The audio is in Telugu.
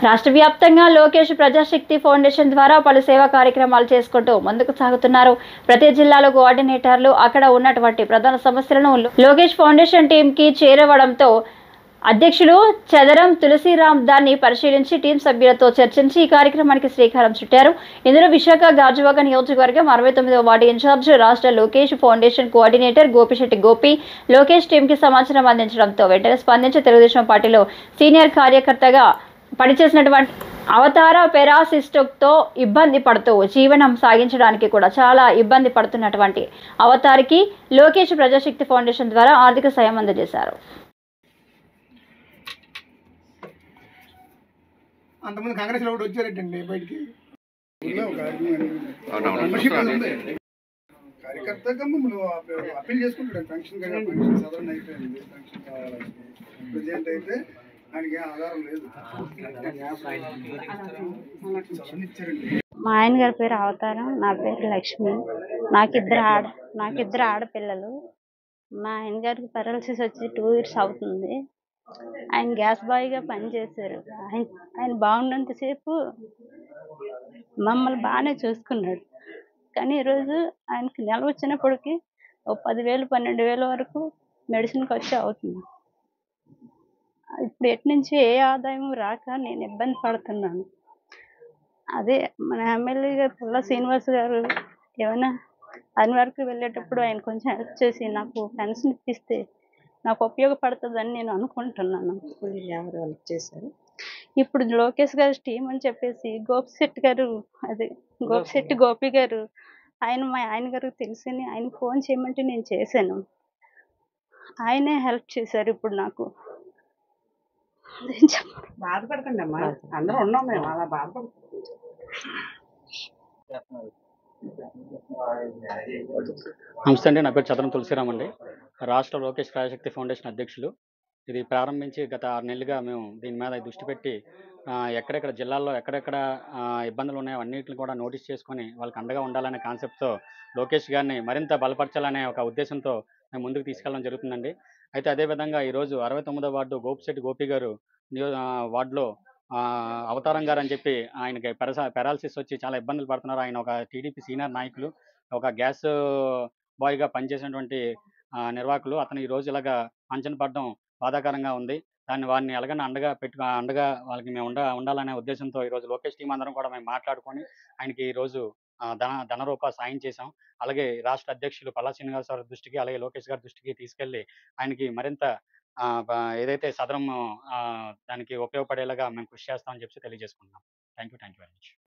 రాష్ట్ర వ్యాప్తంగా లోకేష్ ప్రజాశక్తి ఫౌండేషన్ ద్వారా పలు సేవా కార్యక్రమాలు చేసుకుంటూ ముందుకు సాగుతున్నారు. ప్రతి జిల్లాలో కోఆర్డినేటర్లు అక్కడ ఉన్నటువంటి ప్రధాన సమస్యలను లోకేష్ ఫౌండేషన్ టీంకి చేరవడంతో అధ్యక్షులు చదరం తులసిరామ్ దాన్ని పరిశీలించి టీం సభ్యులతో చర్చించి ఈ కార్యక్రమానికి శ్రీకారం చుట్టారు. ఇందులో విశాఖ గాజువాక నియోజకవర్గం 69వ వార్డు ఇన్ఛార్జ్ రాష్ట్ర లోకేష్ ఫౌండేషన్ కోఆర్డినేటర్ గోపిశెట్టి గోపి లోకేష్ టీంకి సమాచారం అందించడంతో వెంటనే స్పందించి తెలుగుదేశం పార్టీలో సీనియర్ కార్యకర్తగా పనిచేసినటువంటి అవతార పెరాసిస్టోక్తో ఇబ్బంది పడుతూ జీవనం సాగించడానికి కూడా చాలా ఇబ్బంది పడుతున్నటువంటి అవతారికి లోకేష్ ప్రజాశక్తి ఫౌండేషన్ ద్వారా ఆర్థిక సాయం అందజేశారు. అంతమంది కాంగ్రెస్ లో కూడా వచ్చారంటండి బయటికి కార్యకర్తగా అప్పీల్ చేసుకుంటాడు. పెన్షన్ సదరణ అయిపోయింది, పెన్షన్ కావాలని ప్రజెంట్ అయితే ఆయనకి ఆధారం లేదు. మా ఆయన గారి పేరు అవతారం, నా పేరు లక్ష్మి. నాకిద్దరు ఆడపిల్లలు. మా ఆయన గారికి పారాలసిస్ వచ్చి 2 years అవుతుంది. ఆయన గ్యాస్ బాయ్గా పనిచేశారు. ఆయన బాగున్నంతసేపు మమ్మల్ని బాగానే చూసుకున్నాడు. కానీ ఈరోజు ఆయనకి నెల వచ్చినప్పటికీ 10,000 12,000 వరకు మెడిసిన్ ఖర్చు అవుతుంది. ఇప్పుడు ఎట్నుంచి ఏ ఆదాయం రాక నేను ఇబ్బంది పడుతున్నాను. అదే మన ఎమ్మెల్యే గారు పుల్ల శ్రీనివాస్ గారు ఏమైనా ఆయన వరకు వెళ్ళేటప్పుడు ఆయన కొంచెం హెల్ప్ చేసి నాకు పెన్షన్ ఇప్పిస్తే నాకు ఉపయోగపడుతుందని నేను అనుకుంటున్నాను. ఎవరు హెల్ప్ చేశారు? ఇప్పుడు లోకేష్ గారి టీం అని చెప్పేసి గోపిశెట్టి గోపి గారు మా ఆయన గారికి తెలిసని ఆయన ఫోన్ చేయమంటే నేను చేశాను. ఆయనే హెల్ప్ చేశారు. ఇప్పుడు నాకు బాధపడకండి అమ్మా, అందరూ ఉన్నాం మేము, అలా బాధపడకండి. నమస్తే అండి, నా పేరు చదరం తులసిరామ్ అండి. రాష్ట్ర లోకేష్ ప్రజాశక్తి ఫౌండేషన్ అధ్యక్షులు. ఇది ప్రారంభించి గత 6 నెలలుగా మేము దీని మీద దృష్టి పెట్టి ఎక్కడెక్కడ జిల్లాల్లో ఎక్కడెక్కడ ఇబ్బందులు ఉన్నాయో అన్నింటిని కూడా నోటీస్ చేసుకొని వాళ్ళకి అండగా ఉండాలనే కాన్సెప్ట్తో లోకేష్ గారిని మరింత బలపరచాలనే ఒక ఉద్దేశంతో మేము ముందుకు తీసుకెళ్ళడం జరుగుతుందండి. అయితే అదేవిధంగా ఈరోజు 69వ వార్డు గోపిశెట్టి గోపి గారు వార్డులో అవతారం గారు అని చెప్పి ఆయనకి పెరాలసిస్ వచ్చి చాలా ఇబ్బందులు పడుతున్నారు. ఆయన ఒక టీడీపీ సీనియర్ నాయకులు, ఒక గ్యాస్ బాయ్గా పనిచేసినటువంటి నిర్వాహకులు. అతను ఈ రోజు ఇలాగా అంచనా పడడం బాధాకరంగా ఉంది. వారిని ఎలాగైనా అండగా వాళ్ళకి మేము ఉండాలనే ఉద్దేశంతో ఈరోజు లోకేష్ టీం అందరం కూడా మేము మాట్లాడుకొని ఆయనకి ఈరోజు ధన రూప సాయం చేశాం. అలాగే రాష్ట్ర అధ్యక్షులు పల్లా శ్రీనివాస్ గారి దృష్టికి, అలాగే లోకేష్ గారి దృష్టికి తీసుకెళ్లి ఆయనకి మరింత ఏదైతే సదరం దానికి ఉపయోగపడేలాగా మేము కృషి చేస్తామని చెప్పి తెలియజేసుకుంటున్నాం. Thank you very much.